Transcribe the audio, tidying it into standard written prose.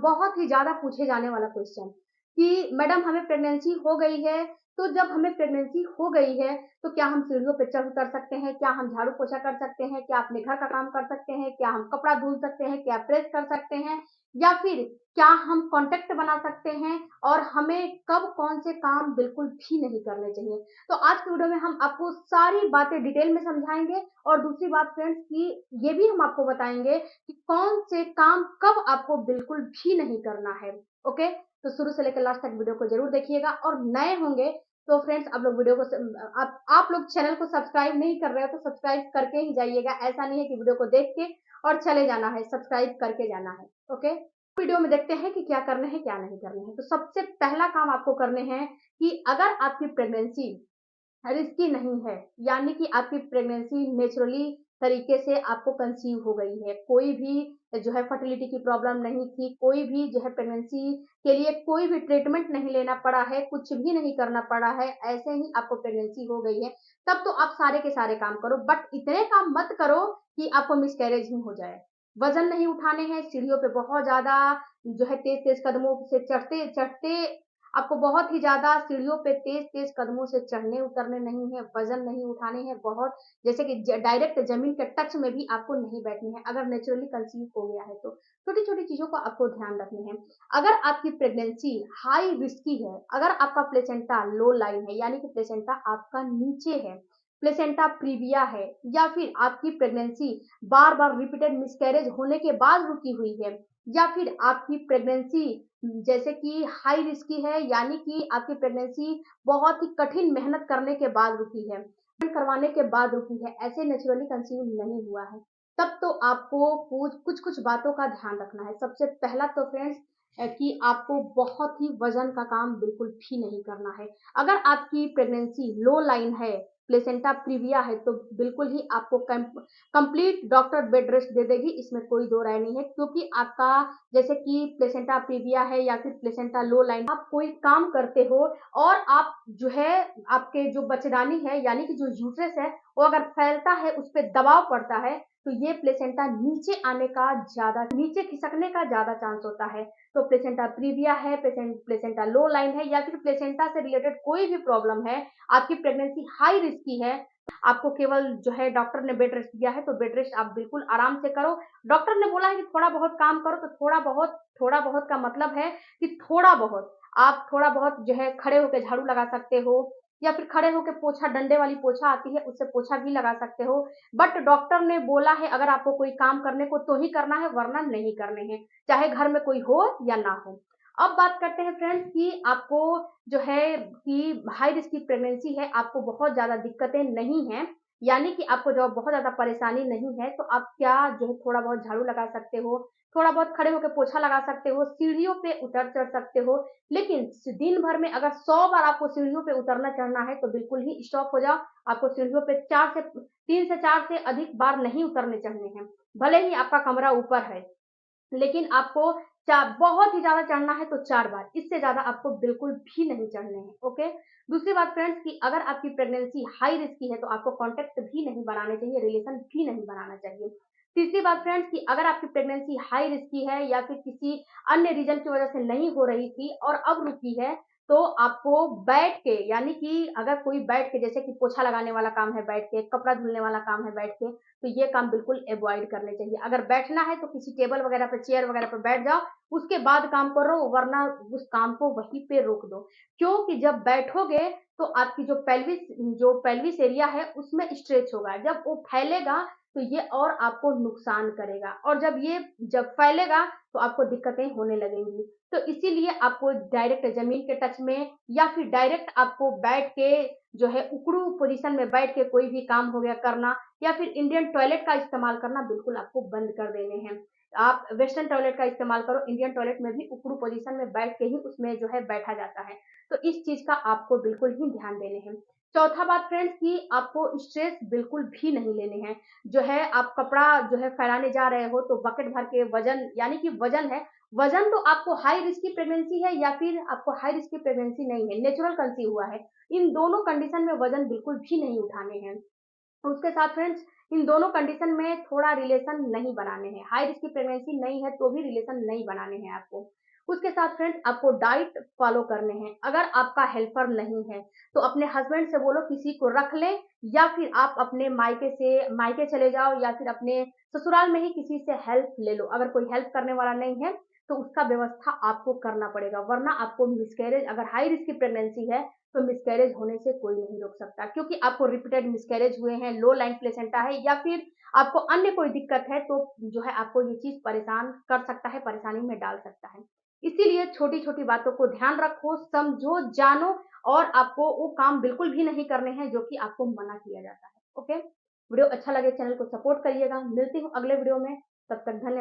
बहुत ही ज़्यादा पूछे जाने वाला क्वेश्चन कि मैडम हमें प्रेगनेंसी हो गई है, तो जब हमें प्रेगनेंसी हो गई है, तो क्या हम सीढ़ियों पे चढ़ उतर सकते हैं? क्या हम झाड़ू पोछा कर सकते हैं? क्या अपने घर का काम कर सकते हैं? क्या हम कपड़ा धुल सकते हैं? क्या प्रेस कर सकते हैं? या फिर क्या हम कॉन्टैक्ट बना सकते हैं? और हमें कब कौन से काम बिल्कुल भी नहीं करने चाहिए? तो आज की वीडियो में हम आपको सारी बातें डिटेल में समझाएँगे और दूसरी बात फ्रेंड्स कि ये भी हम आपको बताएँगे कि कौन से काम कब आपको बिल्कुल भी नहीं करना है। ओके, तो शुरू से लेकर लास्ट तक वीडियो को जरूर देखिएगा और नए होंगे तो फ्रेंड्स आप लोग वीडियो को आप लोग चैनल को सब्सक्राइब नहीं कर रहे हो तो सब्सक्राइब करके ही जाइएगा। ऐसा नहीं है कि वीडियो को देख के और चले जाना है, सब्सक्राइब करके जाना है। ओके, वीडियो में देखते हैं कि क्या करने हैं क्या नहीं करने हैं। तो सबसे पहला काम आपको करने हैं कि अगर आपकी प्रेगनेंसी रिस्की नहीं है, यानी कि आपकी प्रेगनेंसी नेचुरली तरीके से आपको कंसीव हो गई है, कोई भी जो है फर्टिलिटी की प्रॉब्लम नहीं थी, कोई भी जो है प्रेगनेंसी के लिए कोई भी ट्रीटमेंट नहीं लेना पड़ा है, कुछ भी नहीं करना पड़ा है, ऐसे ही आपको प्रेगनेंसी हो गई है, तब तो आप सारे के सारे काम करो, बट इतने काम मत करो कि आपको मिसकैरेज ही हो जाए। वजन नहीं उठाने हैं, सीढ़ियों पे बहुत ज्यादा जो है तेज तेज कदमों से चढ़ते चढ़ते आपको बहुत ही ज़्यादा सीढ़ियों पे तेज़-तेज़ कदमों से चढ़ने उतरने नहीं है, वज़न नहीं उठाने हैं, बहुत जैसे कि डायरेक्ट ज़मीन के टच में भी आपको नहीं बैठनी है, अगर नेचुरली कंसीव हो गया है तो। छोटी-छोटी चीज़ों का आपको ध्यान रखनी है। अगर आपकी प्रेगनेंसी हाई रिस्की है, अगर आपका प्लेसेंटा लो लाइन है, यानी कि प्लेसेंटा आपका नीचे है, प्लेसेंटा प्रीविया है या फिर आपकी प्रेगनेंसी बार-बार रिपीटेड मिसकैरेज होने के बाद रुकी हुई है या फिर आपकी प्रेगनेंसी जैसे कि हाई रिस्की है, यानी कि आपकी प्रेगनेंसी बहुत ही कठिन मेहनत करने के बाद रुकी है, करवाने के बाद रुकी है, ऐसे नेचुरली कंसीव नहीं हुआ है, तब तो आपको कुछ कुछ बातों का ध्यान रखना है। सबसे पहला तो फ्रेंड्स कि आपको बहुत ही वजन का काम बिल्कुल भी नहीं करना है। अगर आपकी प्रेगनेंसी लो लाइन है, प्लेसेंटा प्रीविया है, तो बिल्कुल ही आपको कंप्लीट डॉक्टर बेड रेस्ट दे देगी, इसमें कोई दो राय नहीं है, क्योंकि आपका जैसे कि प्लेसेंटा प्रीविया है या फिर प्लेसेंटा लो लाइन, आप कोई काम करते हो और आप जो है आपके जो बच्चेदानी है यानी कि जो यूट्रस है वो अगर फैलता है, उस पर दबाव पड़ता है, तो ये प्लेसेंटा नीचे आने का ज्यादा, नीचे खिसकने का ज्यादा चांस होता है। तो प्लेसेंटा प्रीविया है, प्लेसेंटा लो लाइन है या फिर प्लेसेंटा से रिलेटेड कोई भी प्रॉब्लम है, आपकी प्रेगनेंसी हाई रिस्की है, आपको केवल जो है डॉक्टर ने बेड रेस्ट दिया है तो बेड रेस्ट आप बिल्कुल आराम से करो। डॉक्टर ने बोला है कि थोड़ा बहुत काम करो, तो थोड़ा बहुत का मतलब है कि थोड़ा बहुत, आप थोड़ा बहुत जो है खड़े होकर झाड़ू लगा सकते हो या फिर खड़े होकर पोछा, डंडे वाली पोछा आती है उससे पोछा भी लगा सकते हो, बट डॉक्टर ने बोला है अगर आपको कोई काम करने को तो ही करना है, वरना नहीं करने हैं, चाहे घर में कोई हो या ना हो। अब बात करते हैं फ्रेंड्स कि आपको जो है कि हाई रिस्क की प्रेगनेंसी है, आपको बहुत ज्यादा दिक्कतें नहीं है, यानी कि आपको जब बहुत ज्यादा परेशानी नहीं है, तो आप क्या जो है थोड़ा बहुत झाड़ू लगा सकते हो, थोड़ा बहुत खड़े होकर पोछा लगा सकते हो, सीढ़ियों पे उतर चढ़ सकते हो, लेकिन दिन भर में अगर 100 बार आपको सीढ़ियों पे उतरना चढ़ना है तो बिल्कुल ही स्टॉप हो जाओ। आपको सीढ़ियों पे 3 से 4 से अधिक बार नहीं उतरने चढ़ने हैं, भले ही आपका कमरा ऊपर है, लेकिन आपको बहुत ही ज्यादा चढ़ना है तो 4 बार, इससे ज्यादा आपको बिल्कुल भी नहीं चढ़ने हैं। ओके, दूसरी बात फ्रेंड्स कि अगर आपकी प्रेगनेंसी हाई रिस्क की है तो आपको कांटेक्ट भी नहीं बनाने चाहिए, रिलेशन भी नहीं बनाना चाहिए। तीसरी बात फ्रेंड्स कि अगर आपकी प्रेगनेंसी हाई रिस्क की है या फिर किसी अन्य रीजन की वजह से नहीं हो रही थी और अब रुकी है, तो आपको बैठ के, यानी कि अगर कोई बैठ के, जैसे कि पोछा लगाने वाला काम है बैठ के, कपड़ा धुलने वाला काम है बैठ के, तो ये काम बिल्कुल अवॉइड करने चाहिए। अगर बैठना है तो किसी टेबल वगैरह पे, चेयर वगैरह पे बैठ जाओ, उसके बाद काम करो, वरना उस काम को वहीं पे रोक दो, क्योंकि जब बैठोगे तो आपकी जो पेल्विस एरिया है उसमें स्ट्रेच होगा, जब वो फैलेगा तो ये और आपको नुकसान करेगा, और जब फैलेगा तो आपको दिक्कतें होने लगेंगी। तो इसीलिए आपको डायरेक्ट जमीन के टच में या फिर डायरेक्ट आपको बैठ के जो है उकड़ू पोजीशन में बैठ के कोई भी काम हो गया करना, या फिर इंडियन टॉयलेट का इस्तेमाल करना बिल्कुल आपको बंद कर देने हैं। आप वेस्टर्न टॉयलेट का इस्तेमाल करो, इंडियन टॉयलेट में भी उकड़ू पोजीशन में बैठ के ही उसमें जो है बैठा जाता है, तो इस चीज का आपको बिल्कुल ही ध्यान देने हैं। चौथा बात फ्रेंड्स कि आपको स्ट्रेस बिल्कुल भी नहीं लेने हैं। जो है आप कपड़ा जो है फैलाने जा रहे हो तो बकेट भर के वजन, यानी कि वजन है, वजन तो आपको हाई रिस्क की प्रेगनेंसी है या फिर आपको हाई रिस्क की प्रेगनेंसी नहीं है, नेचुरल कंसीव हुआ है, इन दोनों कंडीशन में वजन बिल्कुल भी नहीं उठाने हैं। उसके साथ फ्रेंड्स इन दोनों कंडीशन में थोड़ा रिलेशन नहीं बनाने हैं। हाई रिस्क की प्रेगनेंसी नहीं है तो भी रिलेशन नहीं बनाने हैं आपको। उसके साथ फ्रेंड्स आपको डाइट फॉलो करने हैं। अगर आपका हेल्पर नहीं है तो अपने हस्बैंड से बोलो किसी को रख लें, या फिर आप अपने मायके चले जाओ, या फिर अपने ससुराल में ही किसी से हेल्प ले लो। अगर कोई हेल्प करने वाला नहीं है तो उसका व्यवस्था आपको करना पड़ेगा, वरना आपको मिसकैरेज, अगर हाई रिस्क की प्रेगनेंसी है तो मिसकैरेज होने से कोई नहीं रोक सकता, क्योंकि आपको रिपीटेड मिसकैरेज हुए हैं, लो लाइन प्लेसेंटा है, या फिर आपको अन्य कोई दिक्कत है, तो जो है आपको ये चीज परेशान कर सकता है, परेशानी में डाल सकता है। इसीलिए छोटी छोटी बातों को ध्यान रखो, समझो, जानो, और आपको वो काम बिल्कुल भी नहीं करने हैं जो कि आपको मना किया जाता है। ओके, वीडियो अच्छा लगे चैनल को सपोर्ट करिएगा। मिलती हूँ अगले वीडियो में, तब तक धन्यवाद।